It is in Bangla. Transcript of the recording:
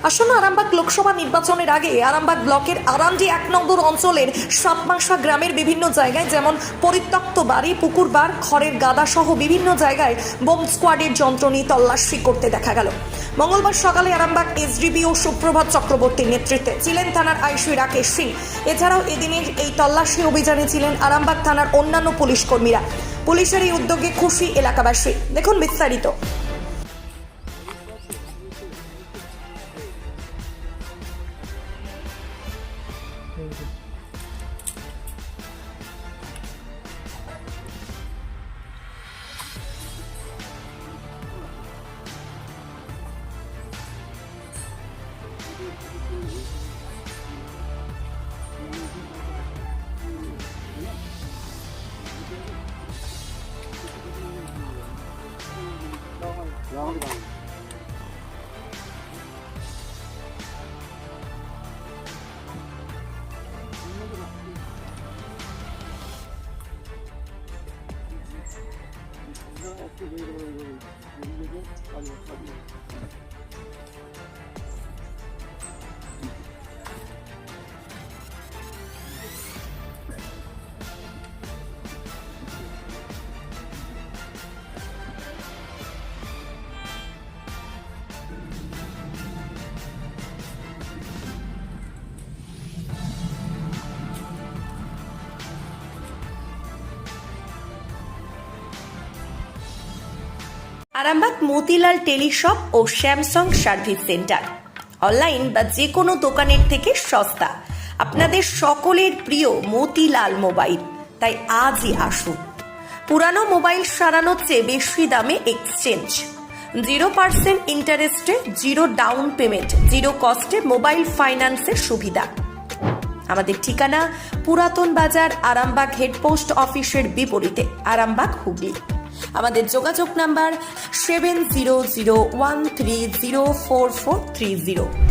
আসন্ন আরামবাগ লোকসভা নির্বাচনের আগে আরামবাগ ব্লকের আরান্ডি 1 নম্বর অঞ্চলের সাতমাংসা গ্রামের বিভিন্ন জায়গায় যেমন পরিত্যক্ত বাড়ি, পুকুর বার, খড়ের গাদা সহ বিভিন্ন জায়গায় বোম স্কোয়াডের যন্ত্র নিয়ে তল্লাশি করতে দেখা গেল। মঙ্গলবার সকালে আরামবাগ এসডিপিও সুপ্রভাত চক্রবর্তীর নেতৃত্বে ছিলেন থানার আইসি রাকেশ সিং। এছাড়াও এদিনের এই তল্লাশি অভিযানে ছিলেন আরামবাগ থানার অন্যান্য পুলিশ কর্মীরা। পুলিশের এই উদ্যোগে খুশি এলাকাবাসী। দেখুন বিস্তারিত। আরামবাগ মতিলাল টেলিশপ ও স্যামসাং সার্ভিস সেন্টার অনলাইন বা যে কোনো দোকানের থেকে সস্তা। আপনাদের সকলের প্রিয় মতিলাল মোবাইল, তাই আজই আসুন। পুরানো মোবাইল সারানোর চেয়ে বেশি দামে এক্সচেঞ্জ, 0% ইন্টারেস্টে, 0 ডাউন পেমেন্ট, 0 কস্টে মোবাইল ফাইন্যান্সের সুবিধা। আমাদের ঠিকানা পুরাতন বাজার, আরামবাগ হেডপোস্ট অফিসের বিপরীতে, আরামবাগ, হুগলি। আমাদের যোগাযোগ নাম্বার 7001304430।